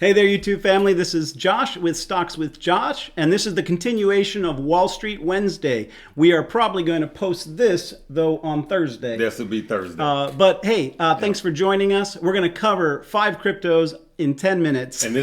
Hey there, YouTube family. This is Josh with Stocks with Josh, and this is the continuation of Wall Street Wednesday. We are probably going to post this, though, on Thursday. This will be Thursday. But hey, thanks for joining us. We're going to cover 5 cryptos in 10 minutes. And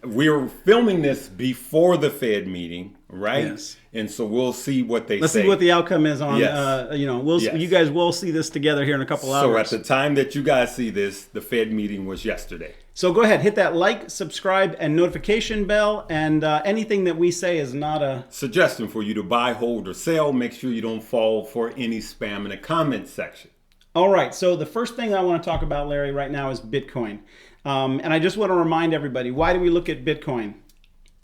we're filming this before the Fed meeting, right? Yes. And so we'll see what they say. Let's see what the outcome is on, Yes. You guys will see this together here in a couple hours. So at the time that you guys see this, the Fed meeting was yesterday. So go ahead, hit that like, subscribe, and notification bell. And anything that we say is not a suggestion for you to buy, hold, or sell. Make sure you don't fall for any spam in the comment section. All right, so the first thing I want to talk about, Larry, right now is Bitcoin. And I just want to remind everybody, why do we look at Bitcoin?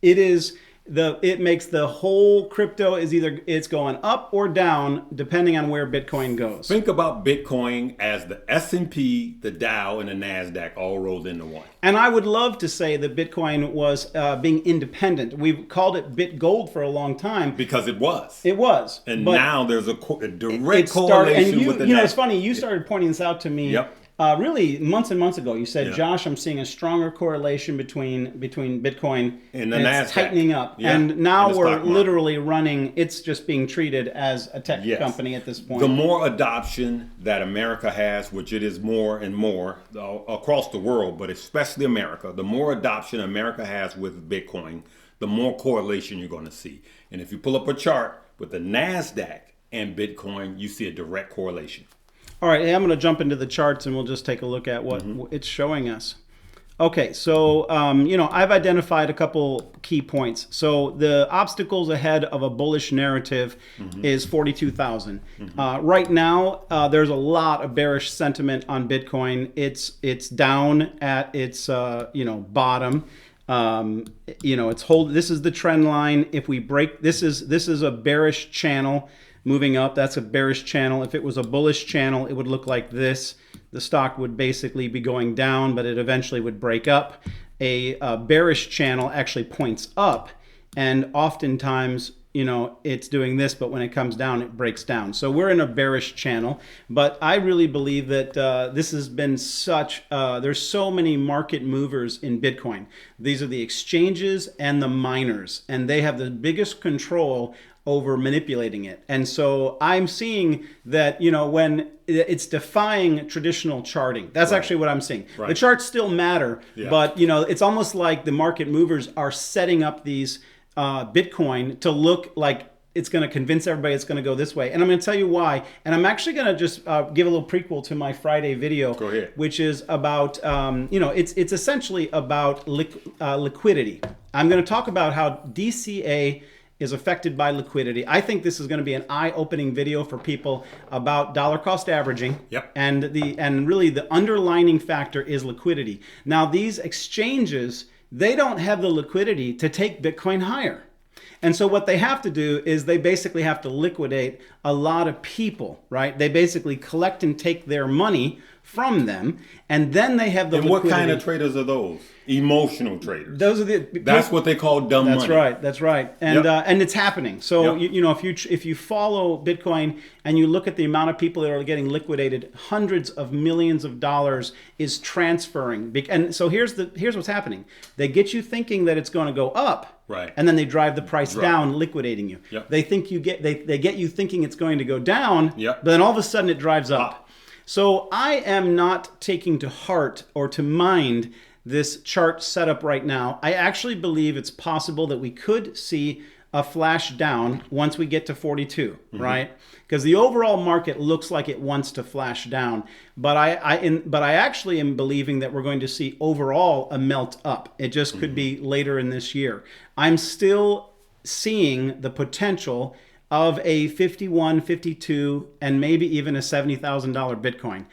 It makes the whole crypto it's going up or down depending on where Bitcoin goes. Think about Bitcoin as the S&P, the Dow, and the NASDAQ all rolled into one. And I would love to say that Bitcoin was being independent. We've called it Bit Gold for a long time. Because it was. It was. And now there's a direct correlation with the NASDAQ. It's funny, you started pointing this out to me. Yep. Really, months and months ago, you said, Josh, I'm seeing a stronger correlation between Bitcoin and the NASDAQ. It's tightening up. Yeah. And now we're literally running, it's just being treated as a tech company at this point. The more adoption that America has, which it is more and more across the world, but especially America, the more adoption America has with Bitcoin, the more correlation you're going to see. And if you pull up a chart with the NASDAQ and Bitcoin, you see a direct correlation. All right, hey, I'm going to jump into the charts and we'll just take a look at what it's showing us. Okay, so, I've identified a couple key points. So the obstacles ahead of a bullish narrative is 42,000. Right now, there's a lot of bearish sentiment on Bitcoin. It's down at its, bottom. This is the trend line. If we break, this is a bearish channel. Moving up, that's a bearish channel. If it was a bullish channel, it would look like this. The stock would basically be going down, but it eventually would break up. A bearish channel actually points up, and oftentimes, it's doing this, but when it comes down, it breaks down. So we're in a bearish channel, but I really believe that this has been there's so many market movers in Bitcoin. These are the exchanges and the miners, and they have the biggest control over manipulating it. And so I'm seeing that, when it's defying traditional charting, that's actually what I'm seeing. Right. The charts still matter, but it's almost like the market movers are setting up these Bitcoin to look like it's going to convince everybody it's going to go this way. And I'm going to tell you why. And I'm actually going to just give a little prequel to my Friday video, which is about, it's essentially about liquidity. I'm going to talk about how DCA is affected by liquidity. I think this is going to be an eye-opening video for people about dollar cost averaging. Yep. And really the underlining factor is liquidity. Now these exchanges, they don't have the liquidity to take Bitcoin higher. And so what they have to do is they basically have to liquidate a lot of people, right? They basically collect and take their money from them, and then they have the liquidity. And what kind of traders are those? Emotional traders. Those are that's what they call dumb money. That's right. And and it's happening. So if you follow Bitcoin and you look at the amount of people that are getting liquidated, hundreds of millions of dollars is transferring. And so here's what's happening. They get you thinking that it's going to go up. Right. And then they drive the price down, liquidating you. Yep. They get you thinking it's going to go down, but then all of a sudden it drives up. So I am not taking to heart or to mind this chart setup right now. I actually believe it's possible that we could see a flash down once we get to 42, right? Because the overall market looks like it wants to flash down, but I actually am believing that we're going to see overall a melt up. It just could be later in this year. I'm still seeing the potential of a 51, 52, and maybe even a $70,000 Bitcoin.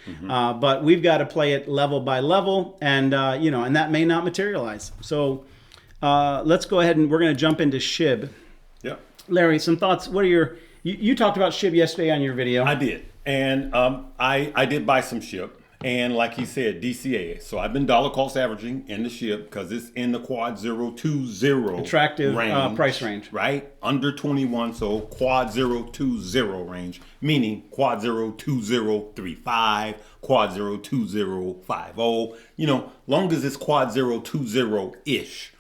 But we've got to play it level by level, and and that may not materialize. So let's go ahead and we're going to jump into SHIB. Yeah. Larry, some thoughts. What are you talked about SHIB yesterday on your video. I did. And I did buy some SHIB. And like he said, DCA. So I've been dollar cost averaging in the SHIB because it's in the quad 020 attractive price range. Right? Under 21, so quad 020 range, meaning quad 02035, quad 02050. You know, long as it's quad 020-ish.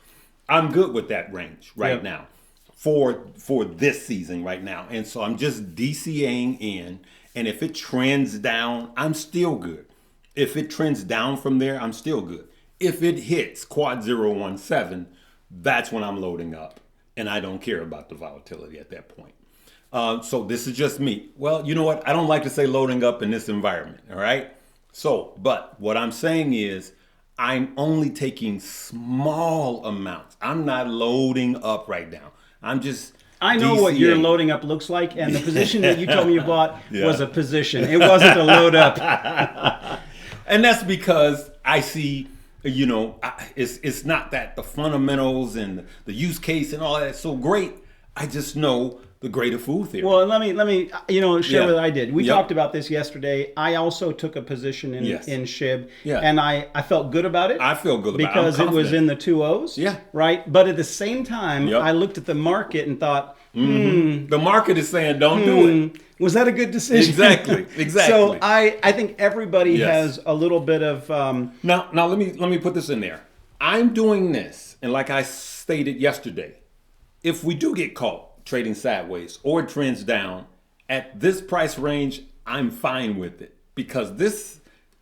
I'm good with that range right now for this season right now. And so I'm just DCAing in. And if it trends down, I'm still good. If it trends down from there, I'm still good. If it hits quad 017, that's when I'm loading up. And I don't care about the volatility at that point. So this is just me. Well, you know what? I don't like to say loading up in this environment. All right. So, but what I'm saying is I'm only taking small amounts. I'm not loading up right now. I'm just... I know what your loading up looks like, and the position that you told me you bought was a position. It wasn't a load up. And that's because I see, you know, it's not that the fundamentals and the use case and all that is so great. I just know the greater food theory. Well, let me share what I did. We talked about this yesterday. I also took a position in SHIB, and I felt good about it. I feel good about it because it was in the 2Os. Yeah. Right. But at the same time, I looked at the market and thought, the market is saying don't do it. Was that a good decision? Exactly. So I think everybody has a little bit of now let me put this in there. I'm doing this, and like I stated yesterday, if we do get caught trading sideways or it trends down at this price range, I'm fine with it because this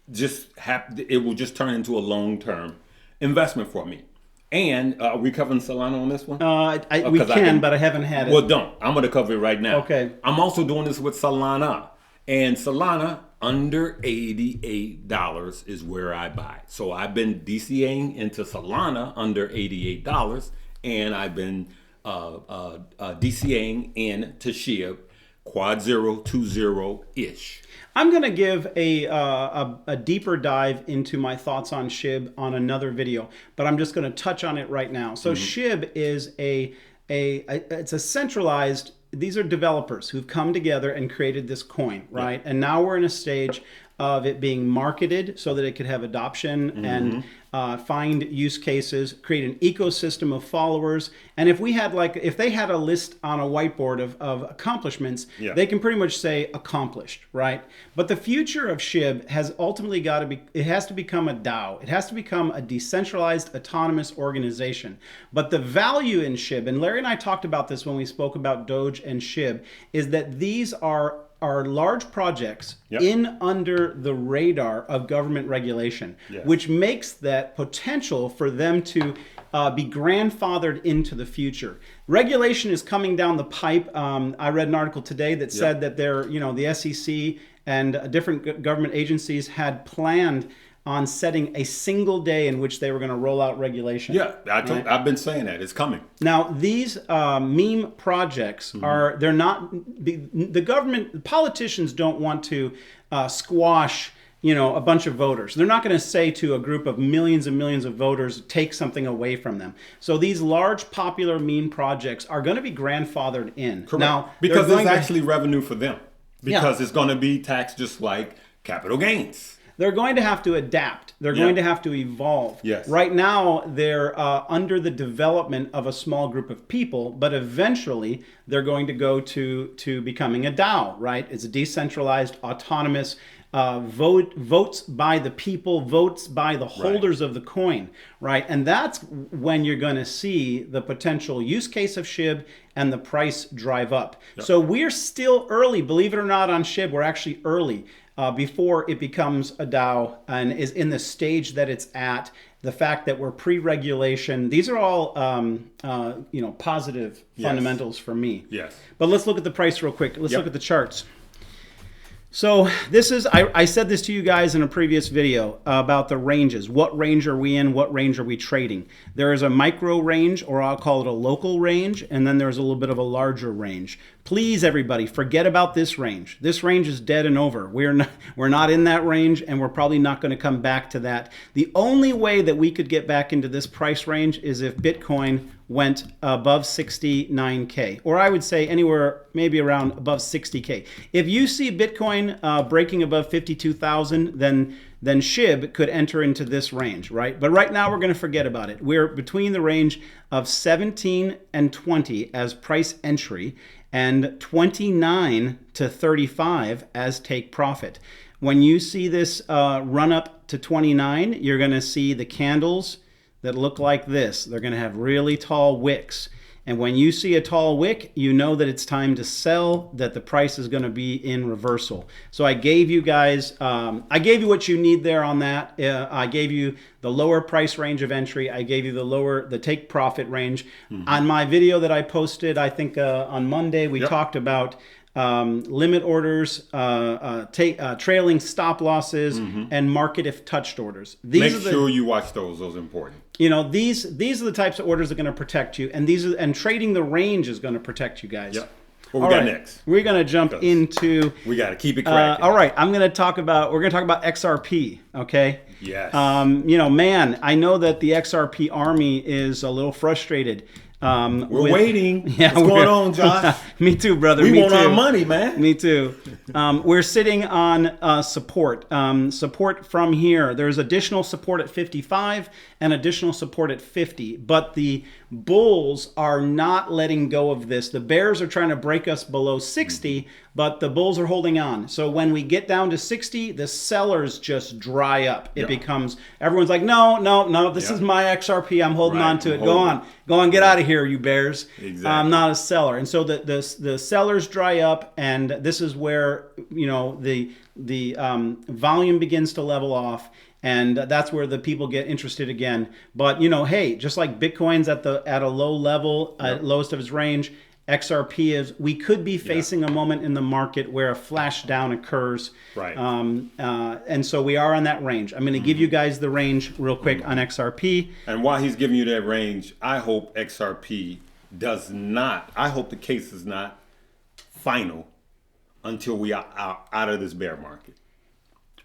it will just turn into a long-term investment for me. And are we covering Solana on this one? We can, but I haven't had it. Well, don't. I'm going to cover it right now. Okay. I'm also doing this with Solana. And Solana, under $88 is where I buy. So I've been DCAing into Solana under $88, and I've been DCAing into SHIB quad 020-ish. I'm going to give a deeper dive into my thoughts on SHIB on another video, but I'm just going to touch on it right now. So SHIB is it's a centralized, these are developers who've come together and created this coin, right? And now we're in a stage of it being marketed so that it could have adoption and find use cases, create an ecosystem of followers. And if they had a list on a whiteboard of accomplishments, they can pretty much say accomplished, right? But the future of SHIB has ultimately it has to become a DAO. It has to become a decentralized autonomous organization. But the value in SHIB, and Larry and I talked about this when we spoke about Doge and SHIB, is that these are large projects in under the radar of government regulation, which makes that potential for them to be grandfathered into the future. Regulation is coming down the pipe. I read an article today that said that the SEC and different government agencies had planned on setting a single day in which they were going to roll out regulation. Yeah, I've been saying that. It's coming. Now, these meme projects they're not, the government, the politicians don't want to squash, a bunch of voters. They're not going to say to a group of millions and millions of voters, take something away from them. So these large popular meme projects are going to be grandfathered in. Correct. Now, because it's actually revenue for them. Because it's going to be taxed just like capital gains. They're going to have to adapt. They're going to have to evolve. Yes. Right now, they're under the development of a small group of people, but eventually they're going to go to becoming a DAO, right? It's a decentralized, autonomous, votes by the people, votes by the holders of the coin, right? And that's when you're going to see the potential use case of SHIB and the price drive up. So we're still early, believe it or not, on SHIB. We're actually early. Before it becomes a DAO and is in the stage that it's at, the fact that we're pre-regulation, these are all positive fundamentals for me. Yes. But let's look at the price real quick. Let's look at the charts. So this is, I said this to you guys in a previous video about the ranges. What range are we in? What range are we trading? There is a micro range, or I'll call it a local range, and then there's a little bit of a larger range. Please, everybody, forget about this range. This range is dead and over. We're not in that range, and we're probably not going to come back to that. The only way that we could get back into this price range is if Bitcoin went above 69K, or I would say anywhere maybe around above 60K. If you see Bitcoin breaking above 52,000, then SHIB could enter into this range, right? But right now we're going to forget about it. We're between the range of 17 and 20 as price entry and 29 to 35 as take profit. When you see this run up to 29, you're going to see the candles that look like this. They're going to have really tall wicks. And when you see a tall wick, you know that it's time to sell, that the price is going to be in reversal. So I gave you guys, I gave you what you need there on that. I gave you the lower price range of entry. I gave you the take profit range. On my video that I posted, I think on Monday, we talked about limit orders, trailing stop losses, and market if touched orders. Make sure you watch those. Those are important. You know, these are the types of orders that are going to protect you, and trading the range is going to protect you guys. Yep. What we got next? We're going to jump into. We got to keep it cracking. All right, we're going to talk about XRP. Okay. Yes. You know, man, I know that the XRP army is a little frustrated. We're waiting. Yeah, what's going on, Josh? Me too, brother. We Me want too. our money, man. Me too. We're sitting on support. Support from here. There's additional support at 55 and additional support at 50. But the bulls are not letting go of this. The bears are trying to break us below 60, but the bulls are holding on. So when we get down to 60, the sellers just dry up. It becomes, everyone's like, no, this is my XRP. I'm holding on to it. Go on, get out of here, you bears. Exactly. I'm not a seller. And so the sellers dry up, and this is where, you know, the volume begins to level off. And that's where the people get interested again. But, you know, hey, just like Bitcoin's at a low level, lowest of its range, XRP is, we could be facing a moment in the market where a flash down occurs. Right. And so we are on that range. I'm going to give you guys the range real quick on XRP. And while he's giving you that range, I hope XRP I hope the case is not final until we are out of this bear market.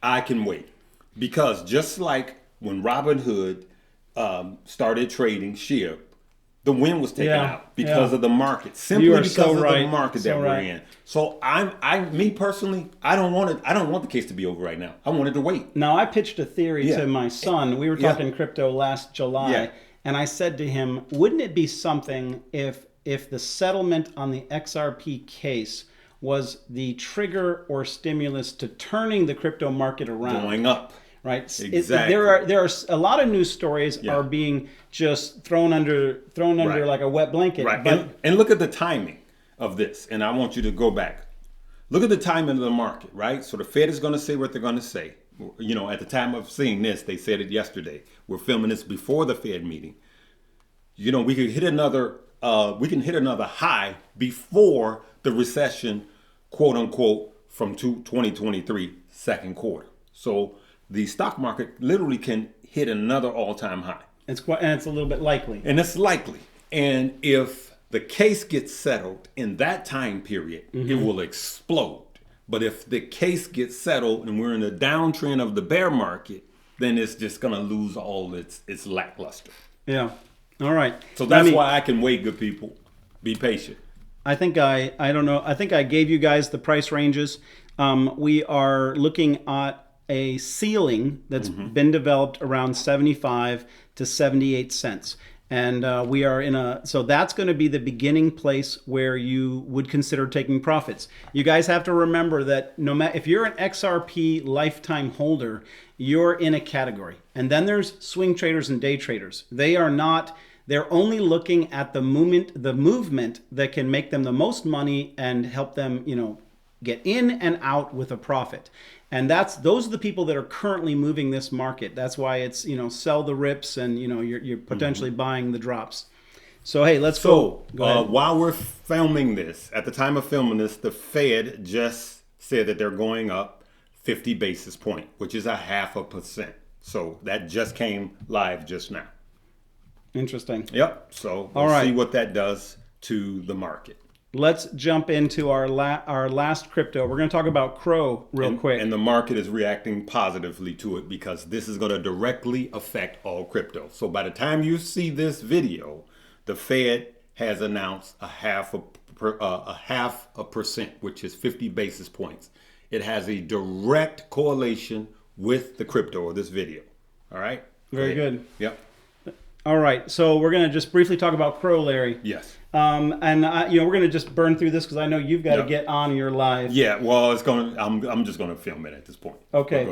I can wait. Because just like when Robinhood started trading SHIB, the wind was taken out because of the market, simply because of the market that we're in. So me personally, I don't want the case to be over right now. I wanted to wait. Now, I pitched a theory to my son. We were talking crypto last July, and I said to him, wouldn't it be something if the settlement on the XRP case was the trigger or stimulus to turning the crypto market around? Going up. Right. Exactly. There are a lot of news stories are being just thrown under like a wet blanket. Right. But, and look at the timing of this. And I want you to go back. Look at the timing of the market, right? So the Fed is going to say what they're going to say. You know, at the time of seeing this, they said it yesterday. We're filming this before the Fed meeting. You know, we could hit another high before the recession, quote unquote, from 2023 second quarter. So the stock market literally can hit another all-time high. It's a little bit likely. And it's likely. And if the case gets settled in that time period, it will explode. But if the case gets settled and we're in a downtrend of the bear market, then it's just going to lose all its lackluster. Yeah. All right. So that's why I can wait, good people. Be patient. I think I don't know. I think I gave you guys the price ranges. We are looking at a ceiling that's been developed around 75 to 78 cents. And we are so that's going to be the beginning place where you would consider taking profits. You guys have to remember that no matter if you're an XRP lifetime holder, you're in a category. And then there's swing traders and day traders. They're only looking at the movement that can make them the most money and help them, you know, get in and out with a profit. And those are the people that are currently moving this market. That's why it's, you know, sell the rips and, you know, you're potentially buying the drops. So, hey, let's go. Go ahead. While we're filming this, at the time of filming this, the Fed just said that they're going up 50 basis point, which is 0.5%. So that just came live just now. Interesting. Yep. So we'll see what that does to the market. Let's jump into our last crypto. We're going to talk about Crow real quick. And the market is reacting positively to it because this is going to directly affect all crypto. So by the time you see this video, The Fed has announced a half a percent, which is 50 basis points. It has a direct correlation with the crypto or this video. All right. Very good. Yep. All right. So we're going to just briefly talk about Crow, Larry. Yes. We're going to just burn through this because I know you've got to get on your live. Yeah. Well, I'm just going to film it at this point. Okay. Go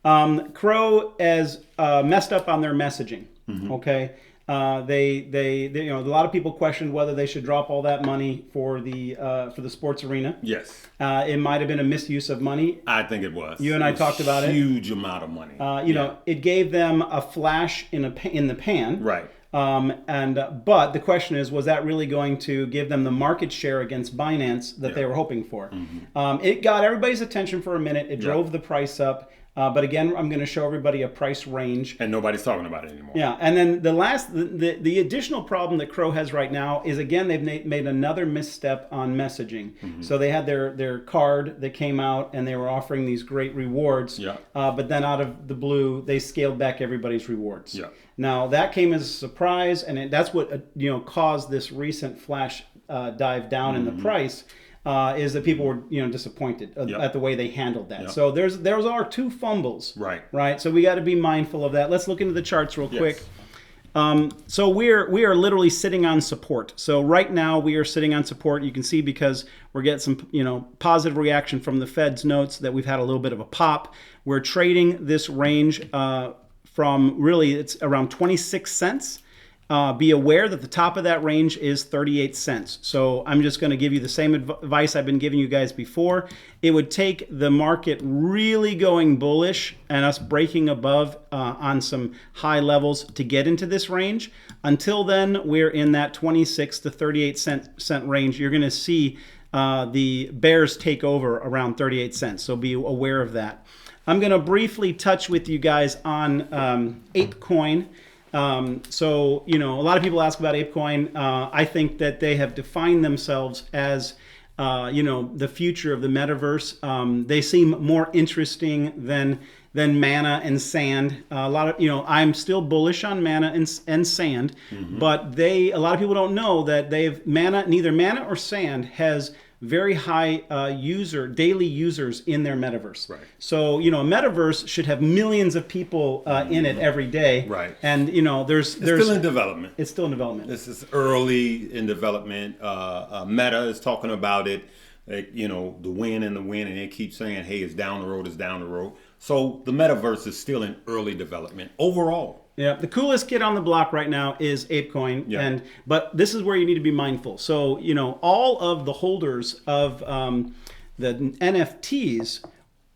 ahead. Crow has messed up on their messaging. Okay. They a lot of people questioned whether they should drop all that money for the sports arena. Yes. It might have been a misuse of money. I think it was. You and I talked about it. Huge amount of money. It gave them a flash in the pan. Right. But the question is, was that really going to give them the market share against Binance that they were hoping for? It got everybody's attention for a minute. It drove the price up. But again, I'm going to show everybody a price range. And nobody's talking about it anymore. Yeah, and then the additional problem that Crow has right now is, again, they've made another misstep on messaging. So they had their card that came out, and they were offering these great rewards. Yeah. But then out of the blue, they scaled back everybody's rewards. Yeah. Now, that came as a surprise, and that's what caused this recent flash dive down in the price. Is that people were disappointed at the way they handled that. So there are two fumbles. Right. So we got to be mindful of that. Let's look into the charts real quick. So we are literally sitting on support. So right now we are sitting on support. You can see because we're getting some positive reaction from the Fed's notes that we've had a little bit of a pop. We're trading this range from really it's around 26 cents. Be aware that the top of that range is 38 cents. So I'm just going to give you the same advice I've been giving you guys before. It would take the market really going bullish and us breaking above on some high levels to get into this range. Until then, we're in that 26 to 38 cent range. You're going to see the bears take over around 38 cents. So be aware of that. I'm going to briefly touch with you guys on ApeCoin. So, a lot of people ask about ApeCoin. I think that they have defined themselves as, the future of the metaverse. They seem more interesting than Mana and Sand. A lot of, I'm still bullish on Mana and Sand, but a lot of people don't know that neither Mana or Sand has very high daily users in their metaverse. Right. So, a metaverse should have millions of people in it every day. Right. And, there's still in development. It's still in development. This is early in development. Meta is talking about it, the win, and they keep saying, hey, it's down the road, it's down the road. So the metaverse is still in early development overall. Yeah, the coolest kid on the block right now is ApeCoin, Yeah. But this is where you need to be mindful. So, all of the holders of the NFTs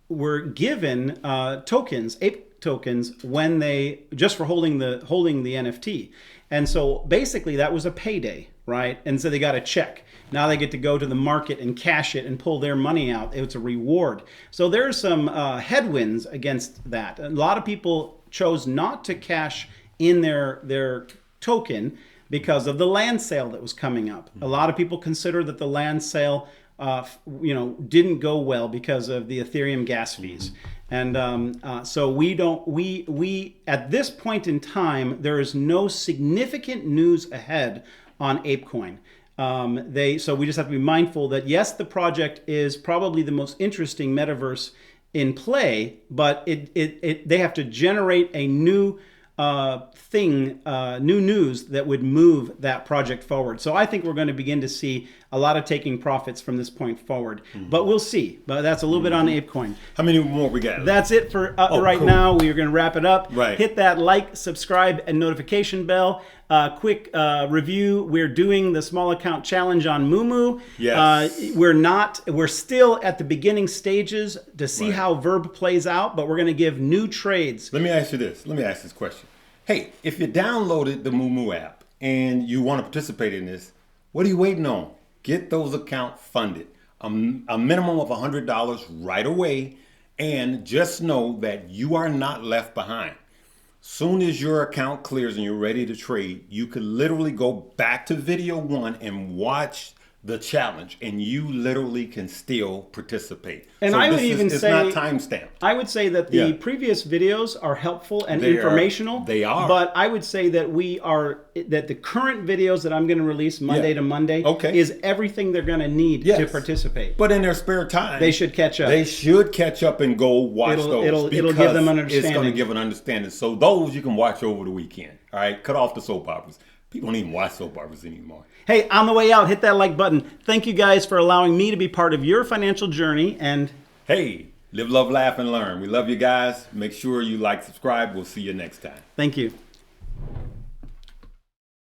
were given tokens, Ape tokens, when they just for holding the NFT, and so basically that was a payday, right? And so they got a check. Now they get to go to the market and cash it and pull their money out. It's a reward. So there's some headwinds against that. A lot of people chose not to cash in their token because of the land sale that was coming up. A lot of people consider that the land sale didn't go well because of the Ethereum gas fees. And so we at this point in time, there is no significant news ahead on ApeCoin. So we just have to be mindful that yes, the project is probably the most interesting metaverse in play, but they have to generate a new new news that would move that project forward. So I think we're going to begin to see a lot of taking profits from this point forward. But we'll see. But that's a little bit on ApeCoin. How many more we got? That's it for right now. We are going to wrap it up. Right. Hit that like, subscribe, and notification bell. Quick review. We're doing the small account challenge on Moomoo. Yes. We're still at the beginning stages to see how Verb plays out, but we're going to give new trades. Let me ask you this. Let me ask this question. Hey, if you downloaded the Moomoo app and you want to participate in this, what are you waiting on? Get those accounts funded. A minimum of $100 right away. And just know that you are not left behind. Soon as your account clears and you're ready to trade, you could literally go back to video 1 and watch the challenge, and you literally can still participate. And I would even it's say not timestamped. I would say that the Yeah. previous videos are helpful and They are- informational. they are. But I would say that the current videos that I'm going to release Monday to Monday is everything they're going to need to participate. But in their spare time, they should catch up. They should catch up and go watch those. It'll give them an understanding. It's going to give an understanding. So those you can watch over the weekend. All right, cut off the soap operas. People don't even watch soap operas anymore. Hey, on the way out, hit that like button. Thank you guys for allowing me to be part of your financial journey. And hey, live, love, laugh, and learn. We love you guys. Make sure you like, subscribe. We'll see you next time. Thank you.